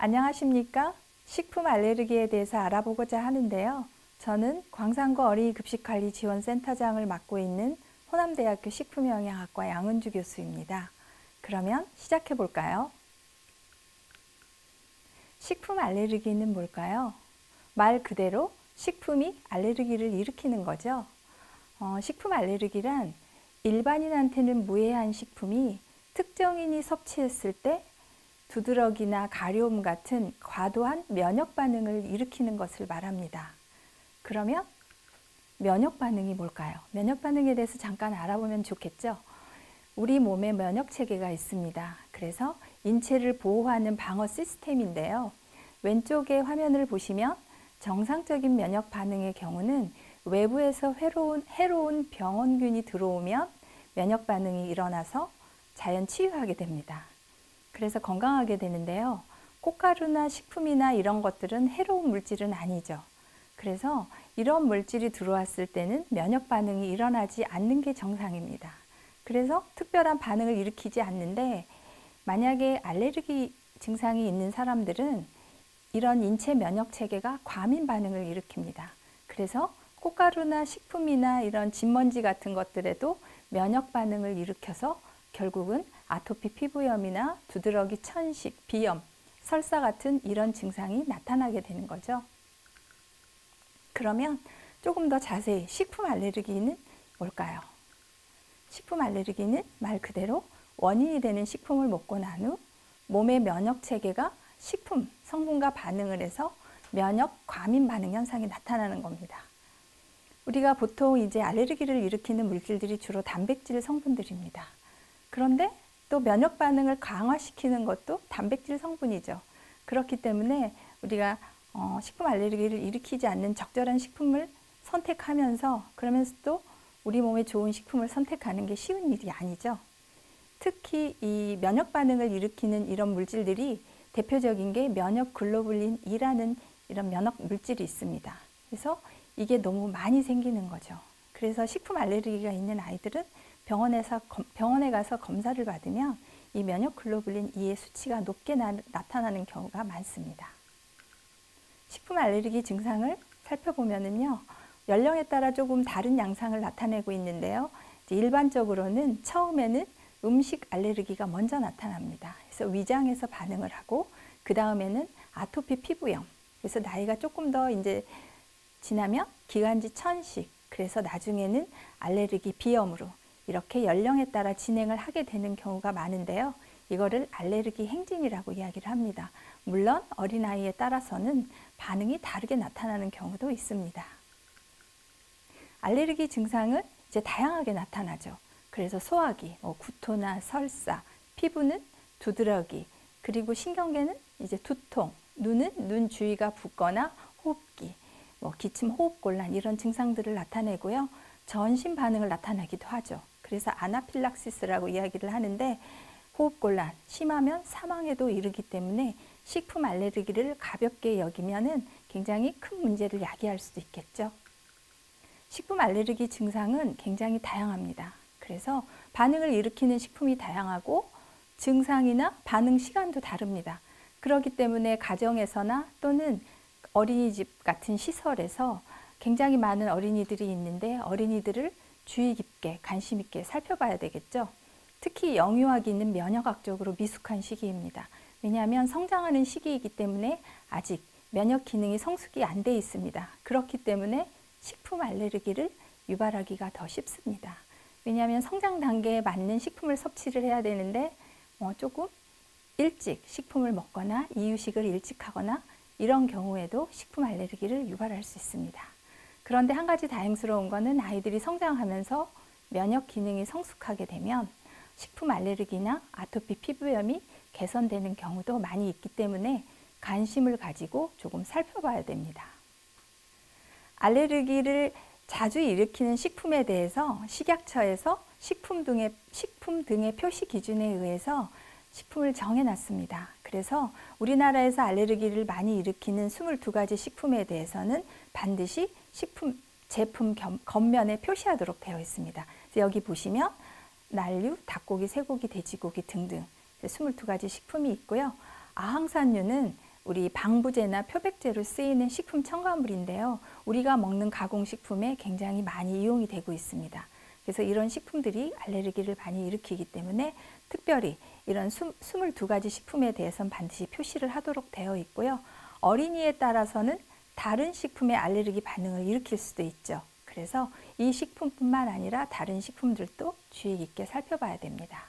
안녕하십니까? 식품 알레르기에 대해서 알아보고자 하는데요. 저는 광산구 어린이급식관리지원센터장을 맡고 있는 호남대학교 식품영양학과 양은주 교수입니다. 그러면 시작해 볼까요? 식품 알레르기는 뭘까요? 말 그대로 식품이 알레르기를 일으키는 거죠. 식품 알레르기란 일반인한테는 무해한 식품이 특정인이 섭취했을 때 두드러기나 가려움 같은 과도한 면역 반응을 일으키는 것을 말합니다. 그러면 면역 반응이 뭘까요? 면역 반응에 대해서 잠깐 알아보면 좋겠죠? 우리 몸에 면역 체계가 있습니다. 그래서 인체를 보호하는 방어 시스템인데요. 왼쪽에 화면을 보시면 정상적인 면역 반응의 경우는 외부에서 해로운 병원균이 들어오면 면역 반응이 일어나서 자연 치유하게 됩니다. 그래서 건강하게 되는데요. 꽃가루나 식품이나 이런 것들은 해로운 물질은 아니죠. 그래서 이런 물질이 들어왔을 때는 면역 반응이 일어나지 않는 게 정상입니다. 그래서 특별한 반응을 일으키지 않는데, 만약에 알레르기 증상이 있는 사람들은 이런 인체 면역 체계가 과민 반응을 일으킵니다. 그래서 꽃가루나 식품이나 이런 진먼지 같은 것들에도 면역 반응을 일으켜서 결국은 아토피 피부염이나 두드러기 천식, 비염, 설사 같은 이런 증상이 나타나게 되는 거죠. 그러면 조금 더 자세히 식품 알레르기는 뭘까요? 식품 알레르기는 말 그대로 원인이 되는 식품을 먹고 난 후 몸의 면역 체계가 식품 성분과 반응을 해서 면역 과민 반응 현상이 나타나는 겁니다. 우리가 보통 이제 알레르기를 일으키는 물질들이 주로 단백질 성분들입니다. 그런데 또 면역 반응을 강화시키는 것도 단백질 성분이죠. 그렇기 때문에 우리가 식품 알레르기를 일으키지 않는 적절한 식품을 선택하면서, 그러면서 또 우리 몸에 좋은 식품을 선택하는 게 쉬운 일이 아니죠. 특히 이 면역 반응을 일으키는 이런 물질들이 대표적인 게 면역 글로불린 E라는 이런 면역 물질이 있습니다. 그래서 이게 너무 많이 생기는 거죠. 그래서 식품 알레르기가 있는 아이들은 병원에 가서 검사를 받으면 이 면역 글로불린 E의 수치가 높게 나타나는 경우가 많습니다. 식품 알레르기 증상을 살펴보면요, 연령에 따라 조금 다른 양상을 나타내고 있는데요. 일반적으로는 처음에는 음식 알레르기가 먼저 나타납니다. 그래서 위장에서 반응을 하고, 그 다음에는 아토피 피부염, 그래서 나이가 조금 더 이제 지나면 기관지 천식, 그래서 나중에는 알레르기 비염으로 이렇게 연령에 따라 진행을 하게 되는 경우가 많은데요. 이거를 알레르기 행진이라고 이야기를 합니다. 물론 어린아이에 따라서는 반응이 다르게 나타나는 경우도 있습니다. 알레르기 증상은 이제 다양하게 나타나죠. 그래서 소화기, 구토나 설사, 피부는 두드러기, 그리고 신경계는 이제 두통, 눈은 눈 주위가 붓거나 호흡기, 기침 호흡곤란 이런 증상들을 나타내고요. 전신 반응을 나타내기도 하죠. 그래서 아나필락시스라고 이야기를 하는데, 호흡곤란, 심하면 사망에도 이르기 때문에 식품 알레르기를 가볍게 여기면은 굉장히 큰 문제를 야기할 수도 있겠죠. 식품 알레르기 증상은 굉장히 다양합니다. 그래서 반응을 일으키는 식품이 다양하고 증상이나 반응 시간도 다릅니다. 그렇기 때문에 가정에서나 또는 어린이집 같은 시설에서 굉장히 많은 어린이들이 있는데, 어린이들을 주의 깊게 관심 있게 살펴봐야 되겠죠. 특히 영유아기는 면역학적으로 미숙한 시기입니다. 왜냐하면 성장하는 시기이기 때문에 아직 면역 기능이 성숙이 안 돼 있습니다. 그렇기 때문에 식품 알레르기를 유발하기가 더 쉽습니다. 왜냐하면 성장 단계에 맞는 식품을 섭취를 해야 되는데 조금 일찍 식품을 먹거나 이유식을 일찍 하거나 이런 경우에도 식품 알레르기를 유발할 수 있습니다. 그런데 한 가지 다행스러운 거는 아이들이 성장하면서 면역 기능이 성숙하게 되면 식품 알레르기나 아토피 피부염이 개선되는 경우도 많이 있기 때문에 관심을 가지고 조금 살펴봐야 됩니다. 알레르기를 자주 일으키는 식품에 대해서 식약처에서 식품 등의 표시 기준에 의해서 식품을 정해놨습니다. 그래서 우리나라에서 알레르기를 많이 일으키는 22가지 식품에 대해서는 반드시 제품 겉면에 표시하도록 되어 있습니다. 여기 보시면 난류, 닭고기, 쇠고기, 돼지고기 등등 22가지 식품이 있고요. 아항산유는 우리 방부제나 표백제로 쓰이는 식품 첨가물인데요. 우리가 먹는 가공식품에 굉장히 많이 이용이 되고 있습니다. 그래서 이런 식품들이 알레르기를 많이 일으키기 때문에 특별히 이런 22가지 식품에 대해서는 반드시 표시를 하도록 되어 있고요. 어린이에 따라서는 다른 식품에 알레르기 반응을 일으킬 수도 있죠. 그래서 이 식품뿐만 아니라 다른 식품들도 주의 깊게 살펴봐야 됩니다.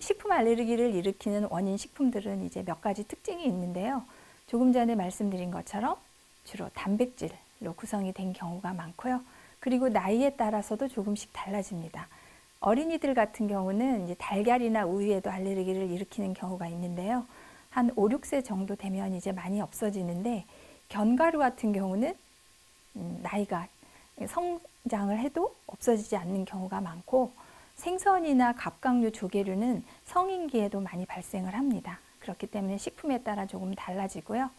식품 알레르기를 일으키는 원인 식품들은 이제 몇 가지 특징이 있는데요. 조금 전에 말씀드린 것처럼 주로 단백질로 구성이 된 경우가 많고요. 그리고 나이에 따라서도 조금씩 달라집니다. 어린이들 같은 경우는 이제 달걀이나 우유에도 알레르기를 일으키는 경우가 있는데요. 한 5, 6세 정도 되면 이제 많이 없어지는데 견과류 같은 경우는 나이가 성장을 해도 없어지지 않는 경우가 많고 생선이나 갑각류, 조개류는 성인기에도 많이 발생을 합니다. 그렇기 때문에 식품에 따라 조금 달라지고요.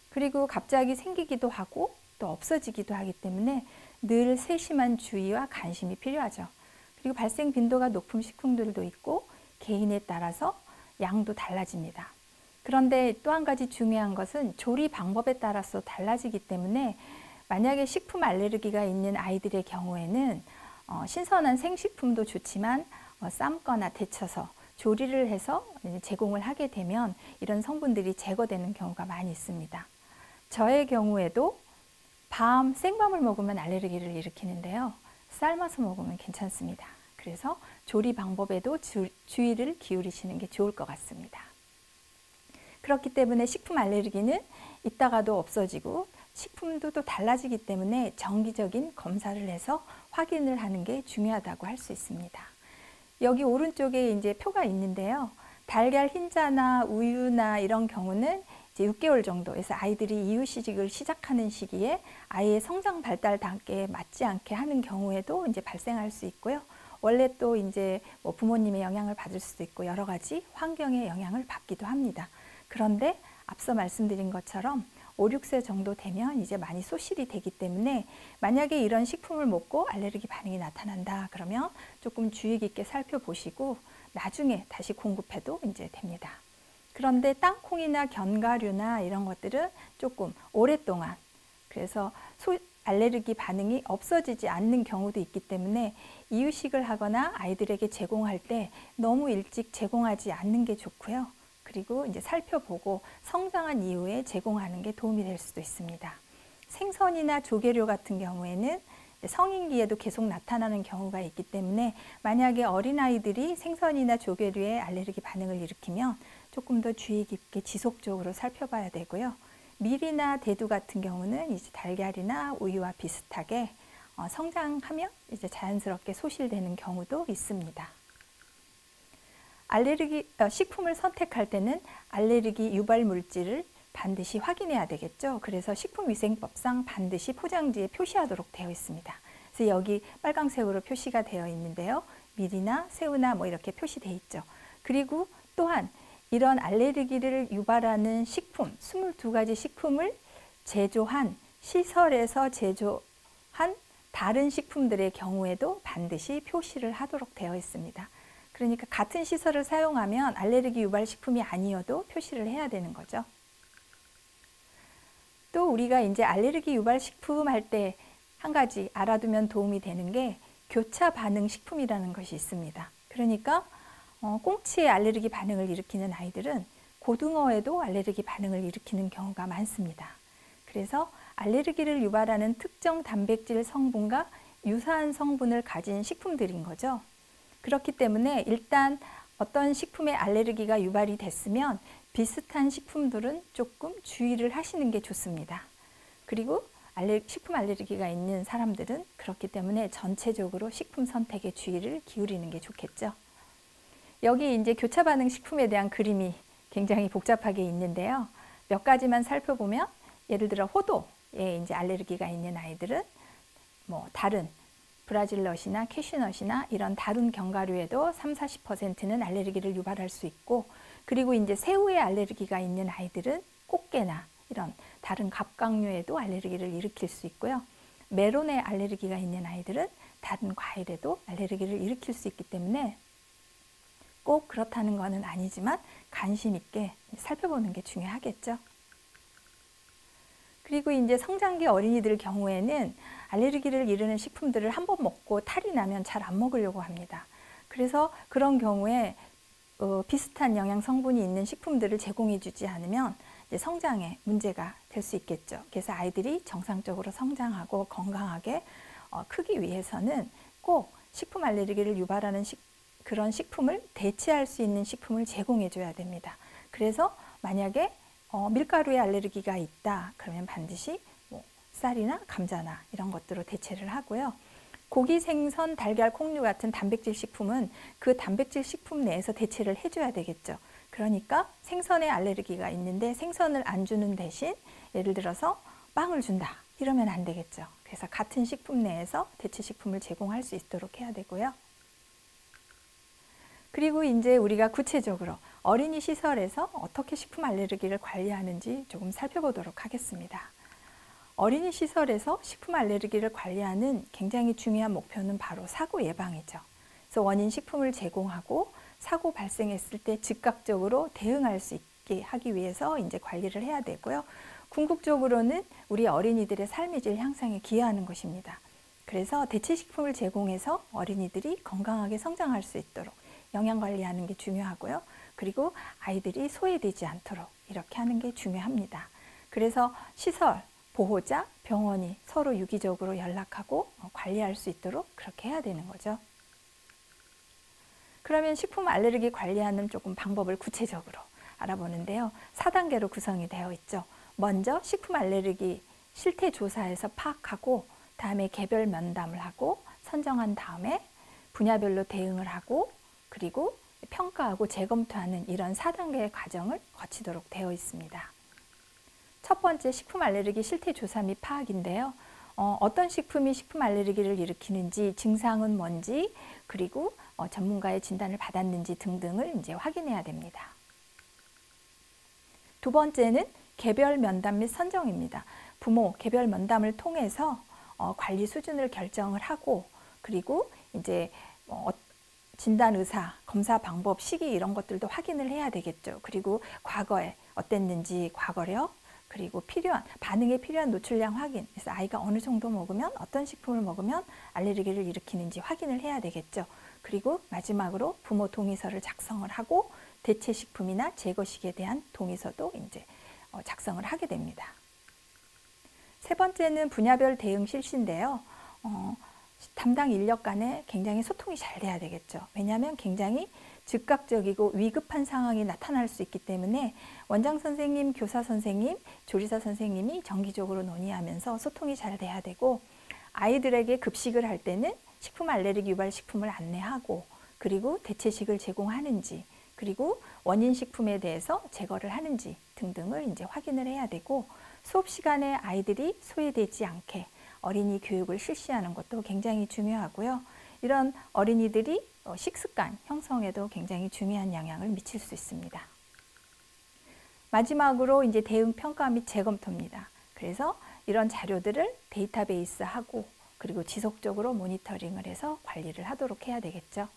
그리고 갑자기 생기기도 하고 또 없어지기도 하기 때문에 늘 세심한 주의와 관심이 필요하죠. 그리고 발생 빈도가 높은 식품들도 있고 개인에 따라서 양도 달라집니다. 그런데 또 한 가지 중요한 것은 조리 방법에 따라서 달라지기 때문에 만약에 식품 알레르기가 있는 아이들의 경우에는 신선한 생식품도 좋지만 삶거나 데쳐서 조리를 해서 제공을 하게 되면 이런 성분들이 제거되는 경우가 많이 있습니다. 저의 경우에도 생밤을 먹으면 알레르기를 일으키는데요. 삶아서 먹으면 괜찮습니다. 그래서 조리 방법에도 주의를 기울이시는 게 좋을 것 같습니다. 그렇기 때문에 식품 알레르기는 있다가도 없어지고 식품도 또 달라지기 때문에 정기적인 검사를 해서 확인을 하는 게 중요하다고 할 수 있습니다. 여기 오른쪽에 이제 표가 있는데요. 달걀 흰자나 우유나 이런 경우는 이제 6개월 정도에서 아이들이 이유시직을 시작하는 시기에 아이의 성장 발달 단계에 맞지 않게 하는 경우에도 이제 발생할 수 있고요. 원래 또 이제 뭐 부모님의 영향을 받을 수도 있고 여러 가지 환경의 영향을 받기도 합니다. 그런데 앞서 말씀드린 것처럼 5, 6세 정도 되면 이제 많이 소실이 되기 때문에 만약에 이런 식품을 먹고 알레르기 반응이 나타난다 그러면 조금 주의 깊게 살펴보시고 나중에 다시 공급해도 이제 됩니다. 그런데 땅콩이나 견과류나 이런 것들은 조금 오랫동안 그래서 알레르기 반응이 없어지지 않는 경우도 있기 때문에 이유식을 하거나 아이들에게 제공할 때 너무 일찍 제공하지 않는 게 좋고요. 그리고 이제 살펴보고 성장한 이후에 제공하는 게 도움이 될 수도 있습니다. 생선이나 조개류 같은 경우에는 성인기에도 계속 나타나는 경우가 있기 때문에 만약에 어린아이들이 생선이나 조개류에 알레르기 반응을 일으키면 조금 더 주의 깊게 지속적으로 살펴봐야 되고요. 밀이나 대두 같은 경우는 이제 달걀이나 우유와 비슷하게 성장하면 이제 자연스럽게 소실되는 경우도 있습니다. 식품을 선택할 때는 알레르기 유발 물질을 반드시 확인해야 되겠죠. 그래서 식품위생법상 반드시 포장지에 표시하도록 되어 있습니다. 그래서 여기 빨강색으로 표시가 되어 있는데요. 밀이나 새우나 뭐 이렇게 표시되어 있죠. 그리고 또한 이런 알레르기를 유발하는 식품, 22가지 식품을 제조한 시설에서 제조한 다른 식품들의 경우에도 반드시 표시를 하도록 되어 있습니다. 그러니까 같은 시설을 사용하면 알레르기 유발 식품이 아니어도 표시를 해야 되는 거죠. 또 우리가 이제 알레르기 유발 식품 할 때 한 가지 알아두면 도움이 되는 게 교차 반응 식품이라는 것이 있습니다. 그러니까 꽁치에 알레르기 반응을 일으키는 아이들은 고등어에도 알레르기 반응을 일으키는 경우가 많습니다. 그래서 알레르기를 유발하는 특정 단백질 성분과 유사한 성분을 가진 식품들인 거죠. 그렇기 때문에 일단 어떤 식품에 알레르기가 유발이 됐으면 비슷한 식품들은 조금 주의를 하시는 게 좋습니다. 그리고 식품 알레르기가 있는 사람들은 그렇기 때문에 전체적으로 식품 선택에 주의를 기울이는 게 좋겠죠. 여기 이제 교차 반응 식품에 대한 그림이 굉장히 복잡하게 있는데요. 몇 가지만 살펴보면 예를 들어 호두에 이제 알레르기가 있는 아이들은 뭐 다른 브라질넛이나 캐슈넛이나 이런 다른 견과류에도 30~40%는 알레르기를 유발할 수 있고, 그리고 이제 새우에 알레르기가 있는 아이들은 꽃게나 이런 다른 갑각류에도 알레르기를 일으킬 수 있고요. 메론에 알레르기가 있는 아이들은 다른 과일에도 알레르기를 일으킬 수 있기 때문에 꼭 그렇다는 것은 아니지만 관심 있게 살펴보는 게 중요하겠죠. 그리고 이제 성장기 어린이들 경우에는 알레르기를 이르는 식품들을 한번 먹고 탈이 나면 잘 안 먹으려고 합니다. 그래서 그런 경우에 비슷한 영양 성분이 있는 식품들을 제공해 주지 않으면 이제 성장에 문제가 될 수 있겠죠. 그래서 아이들이 정상적으로 성장하고 건강하게 크기 위해서는 꼭 식품 알레르기를 유발하는 그런 식품을 대체할 수 있는 식품을 제공해 줘야 됩니다. 그래서 만약에 밀가루에 알레르기가 있다 그러면 반드시 쌀이나 감자나 이런 것들로 대체를 하고요. 고기, 생선, 달걀, 콩류 같은 단백질 식품은 그 단백질 식품 내에서 대체를 해줘야 되겠죠. 그러니까 생선에 알레르기가 있는데 생선을 안 주는 대신 예를 들어서 빵을 준다 이러면 안 되겠죠. 그래서 같은 식품 내에서 대체 식품을 제공할 수 있도록 해야 되고요. 그리고 이제 우리가 구체적으로 어린이 시설에서 어떻게 식품 알레르기를 관리하는지 조금 살펴보도록 하겠습니다. 어린이 시설에서 식품 알레르기를 관리하는 굉장히 중요한 목표는 바로 사고 예방이죠. 그래서 원인 식품을 제공하고 사고 발생했을 때 즉각적으로 대응할 수 있게 하기 위해서 이제 관리를 해야 되고요. 궁극적으로는 우리 어린이들의 삶의 질 향상에 기여하는 것입니다. 그래서 대체 식품을 제공해서 어린이들이 건강하게 성장할 수 있도록 영양 관리하는 게 중요하고요. 그리고 아이들이 소외되지 않도록 이렇게 하는 게 중요합니다. 그래서 시설, 보호자, 병원이 서로 유기적으로 연락하고 관리할 수 있도록 그렇게 해야 되는 거죠. 그러면 식품 알레르기 관리하는 조금 방법을 구체적으로 알아보는데요. 4단계로 구성이 되어 있죠. 먼저 식품 알레르기 실태 조사에서 파악하고 다음에 개별 면담을 하고 선정한 다음에 분야별로 대응을 하고 그리고 평가하고 재검토하는 이런 4단계의 과정을 거치도록 되어 있습니다. 첫 번째 식품 알레르기 실태 조사 및 파악인데요. 어떤 식품이 식품 알레르기를 일으키는지, 증상은 뭔지, 그리고 전문가의 진단을 받았는지 등등을 이제 확인해야 됩니다. 두 번째는 개별 면담 및 선정입니다. 부모 개별 면담을 통해서 관리 수준을 결정을 하고 그리고 이제 진단 의사, 검사 방법, 시기 이런 것들도 확인을 해야 되겠죠. 그리고 과거에 어땠는지 과거력, 그리고 반응에 필요한 노출량 확인. 그래서 아이가 어느 정도 먹으면 어떤 식품을 먹으면 알레르기를 일으키는지 확인을 해야 되겠죠. 그리고 마지막으로 부모 동의서를 작성을 하고 대체 식품이나 제거식에 대한 동의서도 이제 작성을 하게 됩니다. 세 번째는 분야별 대응 실시인데요. 담당 인력 간에 굉장히 소통이 잘 돼야 되겠죠. 왜냐하면 굉장히 즉각적이고 위급한 상황이 나타날 수 있기 때문에 원장 선생님, 교사 선생님, 조리사 선생님이 정기적으로 논의하면서 소통이 잘 돼야 되고 아이들에게 급식을 할 때는 식품 알레르기 유발 식품을 안내하고 그리고 대체식을 제공하는지 그리고 원인 식품에 대해서 제거를 하는지 등등을 이제 확인을 해야 되고 수업 시간에 아이들이 소외되지 않게 어린이 교육을 실시하는 것도 굉장히 중요하고요. 이런 어린이들이 식습관 형성에도 굉장히 중요한 영향을 미칠 수 있습니다. 마지막으로 이제 대응 평가 및 재검토입니다. 그래서 이런 자료들을 데이터베이스하고 그리고 지속적으로 모니터링을 해서 관리를 하도록 해야 되겠죠.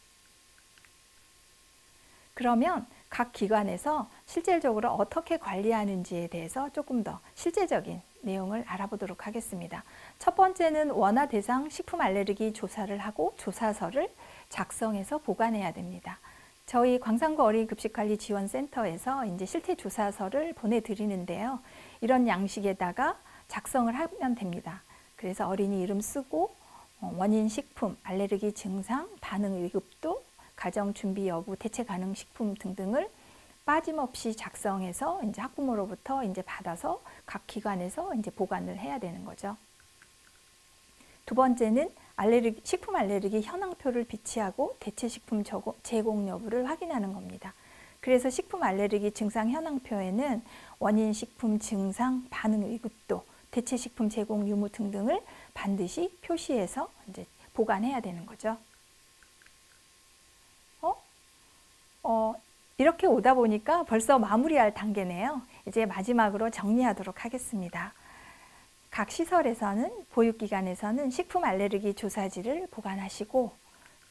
그러면 각 기관에서 실질적으로 어떻게 관리하는지에 대해서 조금 더 실제적인 내용을 알아보도록 하겠습니다. 첫 번째는 원화 대상 식품 알레르기 조사를 하고 조사서를 작성해서 보관해야 됩니다. 저희 광산구 어린이급식관리지원센터에서 이제 실태 조사서를 보내드리는데요. 이런 양식에다가 작성을 하면 됩니다. 그래서 어린이 이름 쓰고 원인 식품, 알레르기 증상, 반응 위급도, 가정 준비 여부, 대체 가능 식품 등등을 빠짐없이 작성해서 이제 학부모로부터 이제 받아서 각 기관에서 이제 보관을 해야 되는 거죠. 두 번째는 식품 알레르기 현황표를 비치하고 대체 식품 제공 여부를 확인하는 겁니다. 그래서 식품 알레르기 증상 현황표에는 원인 식품 증상, 반응 위급도, 대체 식품 제공 유무 등등을 반드시 표시해서 이제 보관해야 되는 거죠. 이렇게 오다 보니까 벌써 마무리할 단계네요. 이제 마지막으로 정리하도록 하겠습니다. 각 시설에서는, 보육기관에서는 식품 알레르기 조사지를 보관하시고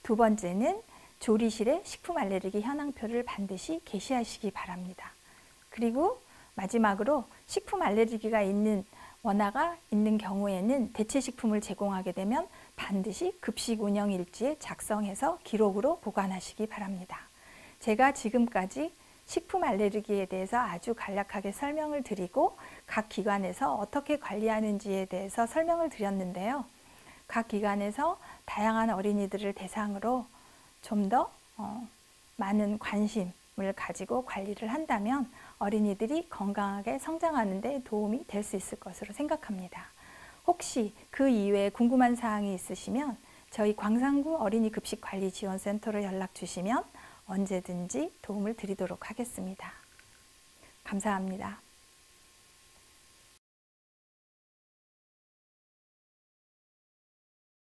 두 번째는 조리실에 식품 알레르기 현황표를 반드시 게시하시기 바랍니다. 그리고 마지막으로 식품 알레르기가 있는 원화가 있는 경우에는 대체 식품을 제공하게 되면 반드시 급식 운영 일지에 작성해서 기록으로 보관하시기 바랍니다. 제가 지금까지 식품 알레르기에 대해서 아주 간략하게 설명을 드리고 각 기관에서 어떻게 관리하는지에 대해서 설명을 드렸는데요. 각 기관에서 다양한 어린이들을 대상으로 좀 더 많은 관심을 가지고 관리를 한다면 어린이들이 건강하게 성장하는 데 도움이 될 수 있을 것으로 생각합니다. 혹시 그 이외에 궁금한 사항이 있으시면 저희 광산구 어린이급식관리지원센터로 연락 주시면 언제든지 도움을 드리도록 하겠습니다. 감사합니다.